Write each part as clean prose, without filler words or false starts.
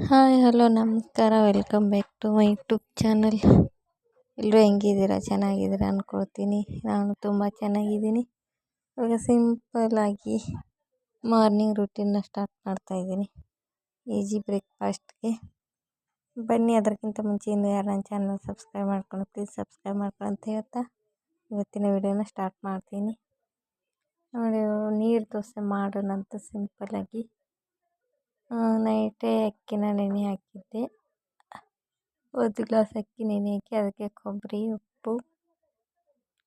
Hi hello ನಮಸ್ಕಾರ welcome back to my YouTube channel. ಎಲ್ಲರೂ ಹೆಂಗಿದ್ದೀರಾ? ಚೆನ್ನಾಗಿದ್ದೀರಾ ಅಂದ್ಕೊಳ್ತೀನಿ. ನಾನು ತುಂಬ ಚೆನ್ನಾಗಿದ್ದೀನಿ. ಇವಾಗ ಸಿಂಪಲ್ಲಾಗಿ ಮಾರ್ನಿಂಗ್ ರೂಟೀನ್ನ ಸ್ಟಾರ್ಟ್ ಮಾಡ್ತಾಯಿದ್ದೀನಿ. ಈಸಿ ಬ್ರೇಕ್ಫಾಸ್ಟ್ಗೆ ಬನ್ನಿ. ಅದಕ್ಕಿಂತ ಮುಂಚೆ ಇನ್ನೂ ಯಾರು ನನ್ನ ಚಾನಲ್ ಸಬ್ಸ್ಕ್ರೈಬ್ ಮಾಡ್ಕೊಂಡು ಪ್ಲೀಸ್ ಸಬ್ಸ್ಕ್ರೈಬ್ ಮಾಡ್ಕೊಂಡು ಅಂತ ಹೇಳ್ತಾ ಇವತ್ತಿನ ವಿಡಿಯೋನ ಸ್ಟಾರ್ಟ್ ಮಾಡ್ತೀನಿ. ನೋಡಿ, ನೀರು ದೋಸೆ ಮಾಡೋಣ ಅಂತ ಸಿಂಪಲ್ಲಾಗಿ ನೈಟೇ ಅಕ್ಕಿನ ನೆನೆ ಹಾಕಿದ್ದೆ. 1 ಗ್ಲಾಸ್ ಅಕ್ಕಿ ನೆನೆ ಹಾಕಿ ಅದಕ್ಕೆ ಕೊಬ್ಬರಿ, ಉಪ್ಪು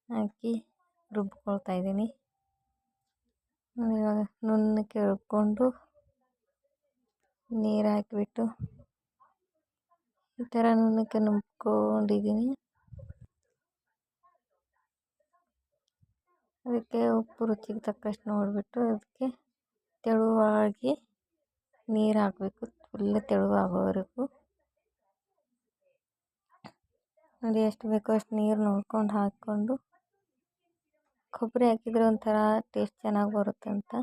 ಹಾಕಿ ರುಬ್ಕೊಳ್ತಾ ಇದ್ದೀನಿ. ಇವಾಗ ನುಣ್ಣಕ್ಕೆ ರುಬ್ಕೊಂಡು ನೀರು ಹಾಕಿಬಿಟ್ಟು ಈ ಥರ ನುಣ್ಣಕ್ಕೆ ನುಬ್ಕೊಂಡಿದ್ದೀನಿ. ಅದಕ್ಕೆ ಉಪ್ಪು ರುಚಿಗೆ ತಕ್ಕಷ್ಟು ನೋಡಿಬಿಟ್ಟು ಅದಕ್ಕೆ ತೆಳುವಾಗಿ ನೀರು ಹಾಕಬೇಕು. ಫುಲ್ ತೆಳುವಾಗೋವರೆಗೂ ನೋಡಿ, ಎಷ್ಟು ಬೇಕೋ ಅಷ್ಟು ನೀರು ನೋಡ್ಕೊಂಡು ಹಾಕ್ಕೊಂಡು, ಕೊಬ್ಬರಿ ಹಾಕಿದರೆ ಒಂಥರ ಟೇಸ್ಟ್ ಚೆನ್ನಾಗಿ ಬರುತ್ತೆ ಅಂತ,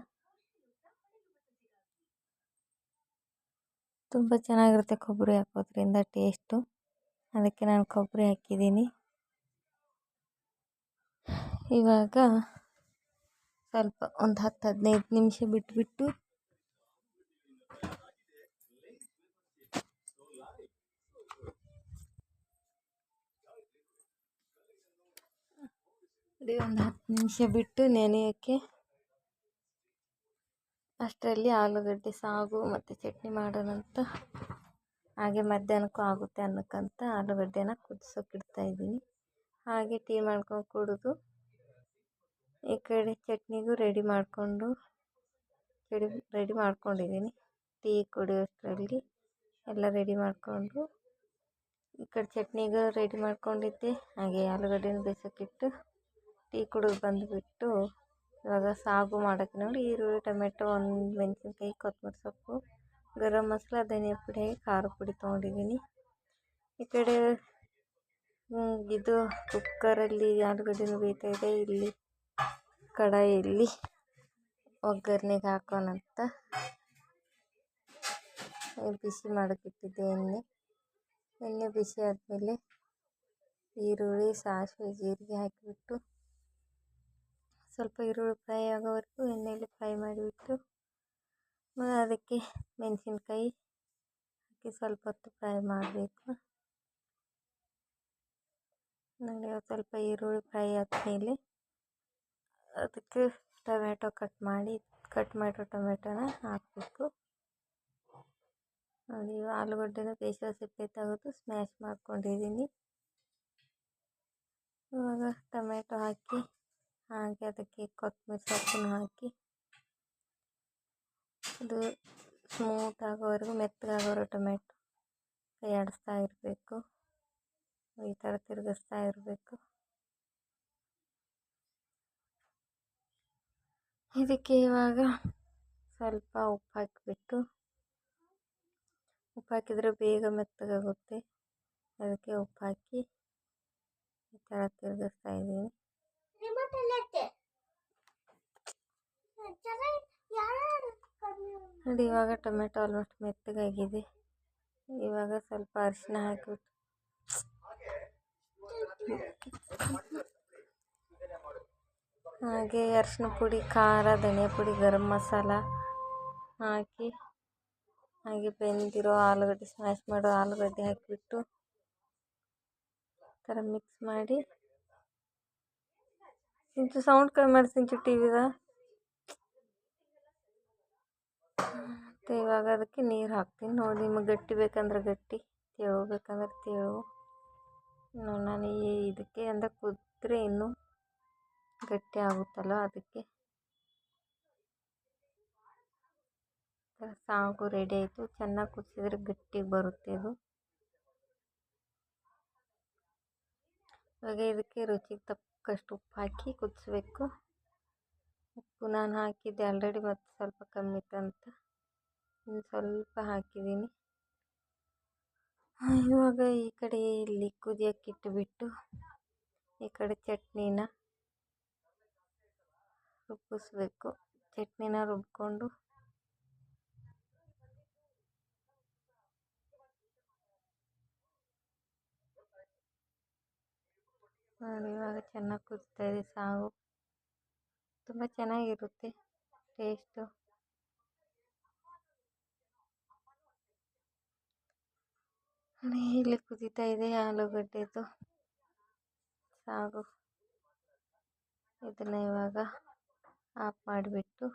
ತುಂಬ ಚೆನ್ನಾಗಿರುತ್ತೆ ಕೊಬ್ಬರಿ ಹಾಕೋದ್ರಿಂದ ಟೇಸ್ಟು. ಅದಕ್ಕೆ ನಾನು ಕೊಬ್ಬರಿ ಹಾಕಿದ್ದೀನಿ. ಇವಾಗ ಸ್ವಲ್ಪ ಒಂದು 10-15 ನಿಮಿಷ ಬಿಟ್ಬಿಟ್ಟು ಒಂದು 10 ನಿಮಿಷ ಬಿಟ್ಟು ನೆನೆಯೋಕ್ಕೆ ಅಷ್ಟರಲ್ಲಿ ಆಲೂಗಡ್ಡೆ ಸಾಗು ಮತ್ತು ಚಟ್ನಿ ಮಾಡೋಣಂತ, ಹಾಗೆ ಮಧ್ಯಾಹ್ನಕ್ಕೂ ಆಗುತ್ತೆ ಅನ್ನೋಕ್ಕಂತ ಆಲೂಗಡ್ಡೆನ ಕುದಿಸೋಕೆ ಇಡ್ತಾಯಿದ್ದೀನಿ. ಹಾಗೆ ಟೀ ಮಾಡ್ಕೊಂಡು ಕುಡಿದು ಈ ಕಡೆ ಚಟ್ನಿಗೂ ರೆಡಿ ಮಾಡ್ಕೊಂಡಿದ್ದೀನಿ. ಟೀ ಕುಡಿಯೋಷ್ಟರಲ್ಲಿ ಎಲ್ಲ ರೆಡಿ ಮಾಡಿಕೊಂಡು ಈ ಕಡೆ ಚಟ್ನಿಗೂ ರೆಡಿ ಮಾಡ್ಕೊಂಡಿದ್ದೆ. ಹಾಗೆ ಆಲೂಗಡ್ಡೆನೂ ಬೇಯಿಸೋಕ್ಕಿಟ್ಟು ಟೀ ಕುಡಿದು ಬಂದುಬಿಟ್ಟು ಇವಾಗ ಸಾಗು ಮಾಡೋಕ್ಕೆ ನೋಡಿ, ಈರುಳ್ಳಿ, ಟೊಮೆಟೊ, ಒಂದು ಮೆಣಸಿನ್ಕಾಯಿ, ಕೊತ್ತಂಬರಿ ಸೊಪ್ಪು, ಗರಂ ಮಸಾಲ, ಧನಿಯಾ ಪುಡಿ, ಖಾರದ ಪುಡಿ ತೊಗೊಂಡಿದ್ದೀನಿ. ಈ ಕಡೆ ಇದು ಕುಕ್ಕರಲ್ಲಿ ಆಲೂಗಡ್ಡೆನೂ ಬೇಯ್ತಾಯಿದೆ. ಇಲ್ಲಿ ಕಡಾಯಿಯಲ್ಲಿ ಒಗ್ಗರಣೆಗೆ ಹಾಕೋಣಂತ ಬಿಸಿ ಮಾಡೋಕ್ಕಿಟ್ಟಿದ್ದೆ ಎಣ್ಣೆ ಬಿಸಿ ಆದಮೇಲೆ ಈರುಳ್ಳಿ, ಸಾಸಿವೆ, ಜೀರಿಗೆ ಹಾಕಿಬಿಟ್ಟು ಸ್ವಲ್ಪ ಈರುಳ್ಳಿ ಫ್ರೈ ಆಗೋವರೆಗೂ ಎಣ್ಣೆಯಲ್ಲಿ ಫ್ರೈ ಮಾಡಿಬಿಟ್ಟು ಅದಕ್ಕೆ ಮೆಣಸಿನ್ಕಾಯಿ ಹಾಕಿ ಸ್ವಲ್ಪ ಹೊತ್ತು ಫ್ರೈ ಮಾಡಬೇಕು. ನನಗೆ ಸ್ವಲ್ಪ ಈರುಳ್ಳಿ ಫ್ರೈ ಆದಮೇಲೆ ಅದಕ್ಕೆ ಕಟ್ ಮಾಡಿರೋ ಟೊಮೆಟೊನ ಹಾಕಬೇಕು. ನೋಡಿ, ಆಲೂಗಡ್ಡೆನ ಬೇಯಿಸೋ ಸಿಪ್ಪೆ ತೆಗೆದು ಸ್ಮ್ಯಾಶ್ ಮಾಡ್ಕೊಂಡಿದ್ದೀನಿ. ಇವಾಗ ಟೊಮೆಟೊ ಹಾಕಿ ಹಾಗೆ ಅದಕ್ಕೆ ಕೊತ್ತಂಬರಿ ಸೊಪ್ಪನ್ನು ಹಾಕಿ ಅದು ಸ್ಮೂತ್ ಆಗೋವರೆಗೂ, ಮೆತ್ತಗಾಗೋವರೆಗೂ ಟೊಮೆಟೊ ಕೈ ಆಡಿಸ್ತಾ ಇರಬೇಕು. ಈ ಥರ ತಿರುಗಿಸ್ತಾ ಇರಬೇಕು. ಇದಕ್ಕೆ ಇವಾಗ ಸ್ವಲ್ಪ ಉಪ್ಪು ಹಾಕಿದರೆ ಬೇಗ ಮೆತ್ತಗಾಗುತ್ತೆ. ಅದಕ್ಕೆ ಉಪ್ಪು ಹಾಕಿ ಈ ಥರ ತಿರುಗಿಸ್ತಾ ಇದ್ದೀನಿ. ನೋಡಿ, ಇವಾಗ ಟೊಮೆಟೊ ಆಲ್ಮೋಸ್ಟ್ ಮೆತ್ತಗಾಗಿದೆ. ಇವಾಗ ಸ್ವಲ್ಪ ಅರಿಶಿನ ಹಾಕಿಬಿಟ್ಟು ಹಾಗೆ ಅರಿಶಿನ ಪುಡಿ, ಖಾರ, ಧನಿಯಾ ಪುಡಿ, ಗರಂ ಮಸಾಲ ಹಾಕಿ ಹಾಗೆ ಬೆಂದಿರೋ ಆಲೂಗಡ್ಡೆ, ಸ್ಮ್ಯಾಶ್ ಮಾಡೋ ಆಲೂಗಡ್ಡೆ ಹಾಕಿಬಿಟ್ಟು ಈ ಥರ ಮಿಕ್ಸ್ ಮಾಡಿ, ಇಂಚು ಸೌಂಡ್ ಕಮ್ಮಿ ಮಾಡಿ ಸಿಂಚು ಟಿವಿದ. ಮತ್ತು ಇವಾಗ ಅದಕ್ಕೆ ನೀರು ಹಾಕ್ತೀನಿ. ನೋಡಿ, ನಿಮಗೆ ಗಟ್ಟಿ ಬೇಕಂದ್ರೆ ಗಟ್ಟಿ, ತೆಳು ಬೇಕಂದ್ರೆ ತೆಳು. ನಾನು ಇದಕ್ಕೆ ಅಂದ ಕುದ್ರೆ ಇನ್ನೂ ಗಟ್ಟಿ ಆಗುತ್ತಲ್ಲ, ಅದಕ್ಕೆ ಸಾಗು ರೆಡಿ ಆಯಿತು. ಚೆನ್ನಾಗಿ ಕುದಿಸಿದ್ರೆ ಗಟ್ಟಿಗೆ ಬರುತ್ತೆ ಇದು. ಇವಾಗ ಇದಕ್ಕೆ ರುಚಿಗೆ ತಕ್ಕಷ್ಟು ಉಪ್ಪು ಹಾಕಿ ಕುದಿಸ್ಬೇಕು. ಉಪ್ಪು ನಾನು ಹಾಕಿದ್ದೆ ಆಲ್ರೆಡಿ, ಮತ್ತು ಸ್ವಲ್ಪ ಕಮ್ಮಿ ಇತ್ತಂತ ಇನ್ನು ಸ್ವಲ್ಪ ಹಾಕಿದ್ದೀನಿ. ಇವಾಗ ಈ ಕಡೆ ಇಲ್ಲಿ ಕುದಿಯೋಕ್ಕೆ ಇಟ್ಟುಬಿಟ್ಟು ಈ ಕಡೆ ಚಟ್ನಿನ ರುಬ್ಬಿಸ್ಬೇಕು. ಚಟ್ನಿನ ರುಬ್ಕೊಂಡು ನೋಡಿ ಇವಾಗ ಚೆನ್ನಾಗಿ ಕುದಿಸ್ತಾ ಇದೆ ಸಾಗು. ತುಂಬ ಚೆನ್ನಾಗಿರುತ್ತೆ ಟೇಸ್ಟು. ಇಲ್ಲಿ ಕುದೀತಾ ಇದೆ ಆಲೂಗಡ್ಡೆದು ಸಾಗು. ಇದನ್ನು ಇವಾಗ ಆಫ್ ಮಾಡಿಬಿಟ್ಟು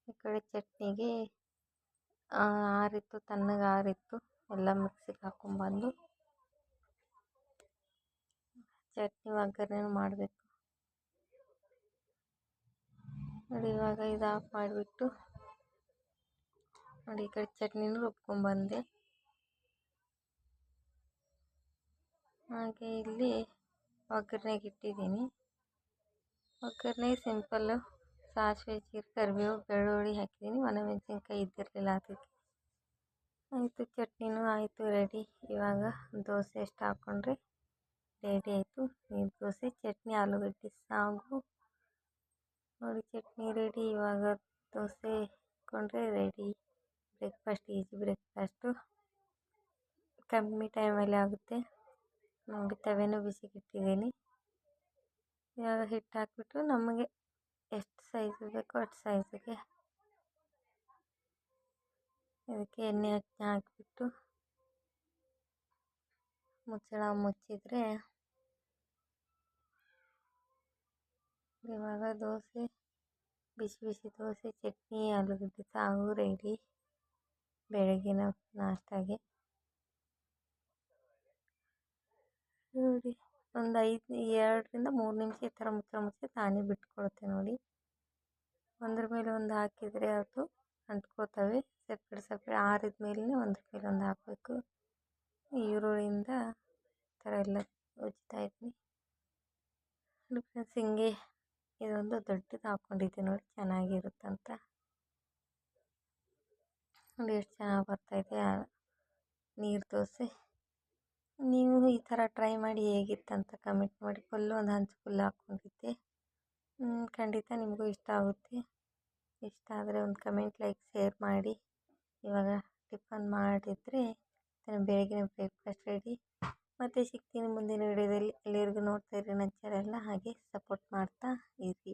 ಈ ಕಡೆ ಚಟ್ನಿಗೆ ಆರಿತ್ತು, ತಣ್ಣಗೆ ಆರಿತ್ತು, ಎಲ್ಲ ಮಿಕ್ಸಿಗೆ ಹಾಕ್ಕೊಂಬಂದು ಚಟ್ನಿ ಒಗ್ಗರಣೆ ಮಾಡಬೇಕು. ನೋಡಿ ಇವಾಗ ಇದು ಆಫ್ ಮಾಡಿಬಿಟ್ಟು ನೋಡಿ ಈ ಕಡೆ ಚಟ್ನಿನೂ ರುಬ್ಕೊಂಬಂದೆ. ಹಾಗೆ ಇಲ್ಲಿ ಒಗ್ಗರಣೆಗೆ ಇಟ್ಟಿದ್ದೀನಿ. ಒಗ್ಗರಣೆ ಸಿಂಪಲ್ಲು ಸಾಸಿವೆ, ಜೀರಿಗೆ, ಕರಿಬೇವು, ಬೆಳ್ಳುಳ್ಳಿ ಹಾಕಿದ್ದೀನಿ. ಒಣಮೆಣಸಿನ್ಕಾಯಿ ಇದ್ದಿರಲಿಲ್ಲ ಅದಕ್ಕೆ. ಆಯಿತು, ಚಟ್ನಿನೂ ಆಯಿತು ರೆಡಿ. ಇವಾಗ ದೋಸೆ ಎಷ್ಟು ಹಾಕ್ಕೊಂಡ್ರೆ ರೆಡಿ ಆಯಿತು. ನೀರು ದೋಸೆ, ಚಟ್ನಿ, ಆಲೂಗಡ್ಡೆ ಸಾಗು. ನೋಡಿ ಚಟ್ನಿ ರೆಡಿ. ಇವಾಗ ದೋಸೆ ಹಾಕ್ಕೊಂಡ್ರೆ ರೆಡಿ. ಬ್ರೇಕ್ಫಾಸ್ಟ್, ಈಸಿ ಬ್ರೇಕ್ಫಾಸ್ಟು, ಕಮ್ಮಿ ಟೈಮಲ್ಲಿ ಆಗುತ್ತೆ. ನೋಡಿ ತವೆನೂ ಬಿಸಿಗಿಟ್ಟಿದ್ದೀನಿ. ಇವಾಗ ಹಿಟ್ಟು ಹಾಕ್ಬಿಟ್ಟು ನಮಗೆ ಎಷ್ಟು ಸೈಜ್ ಬೇಕೋ ಅಷ್ಟು ಸೈಜಿಗೆ ಇದಕ್ಕೆ ಎಣ್ಣೆ ಹಾಕಿಬಿಟ್ಟು ಮುಚ್ಚಳ ಮುಚ್ಚಿದರೆ ಇವಾಗ ದೋಸೆ, ಬಿಸಿ ಬಿಸಿ ದೋಸೆ, ಚಟ್ನಿ, ಆಲೂಗಡ್ಡೆ ಸಾಗು ರೆಡಿ ಬೆಳಗಿನ ನಾಷ್ಟಾಗೆ. ನೋಡಿ ಒಂದು 2ರಿಂದ 3 ನಿಮಿಷ ಈ ಥರ ಮುಚ್ಚಳ ತಾನೇ ಬಿಟ್ಕೊಳುತ್ತೆ. ನೋಡಿ ಒಂದ್ರ ಮೇಲೆ ಒಂದು ಹಾಕಿದರೆ ಅದು ಅಂಟ್ಕೋತವೆ. ಸಪ್ರೇಟ್ ಆರಿದ ಮೇಲೆ ಒಂದ್ರ ಮೇಲೆ ಒಂದು ಹಾಕಬೇಕು. ಈರುಳ್ಳಿಯಿಂದ ಈ ಥರ ಎಲ್ಲ ಉಜ್ತಾ ಇದ್ದೀನಿ. ಫ್ರೆಂಡ್ಸ್ ಹಿಂಗೆ ಇದೊಂದು ದೊಡ್ಡದು ಹಾಕ್ಕೊಂಡಿದ್ದೆ ನೋಡಿ ಚೆನ್ನಾಗಿರುತ್ತಂತ. ನೋಡಿ ಎಷ್ಟು ಚೆನ್ನಾಗಿ ಬರ್ತಾಯಿದೆ ನೀರು ದೋಸೆ. ನೀವು ಈ ಥರ ಟ್ರೈ ಮಾಡಿ ಹೇಗಿತ್ತಂತ ಕಮೆಂಟ್ ಮಾಡಿ. ಫುಲ್ಲು ಒಂದು ಹಂಚು ಫುಲ್ ಹಾಕ್ಕೊಂಡಿದ್ದೆ. ಖಂಡಿತ ನಿಮಗೂ ಇಷ್ಟ ಆಗುತ್ತೆ. ಇಷ್ಟ ಆದರೆ ಒಂದು ಕಮೆಂಟ್, ಲೈಕ್, ಶೇರ್ ಮಾಡಿ. ಇವಾಗ ಟಿಫನ್ ಮಾಡಿದರೆ ಬೆಳಗಿನ ಬ್ರೇಕ್ಫಾಸ್ಟ್ ರೆಡಿ. ಮತ್ತೆ ಸಿಗ್ತೀನಿ ಮುಂದಿನ ವಿಡಿಯೋದಲ್ಲಿ. ಎಲ್ಲರಿಗೂ ನೋಡ್ತಾ ಇರಿ ನನ್ನ ಚಾನೆಲ್ನ, ಹಾಗೆ ಸಪೋರ್ಟ್ ಮಾಡ್ತಾ ಇರಿ.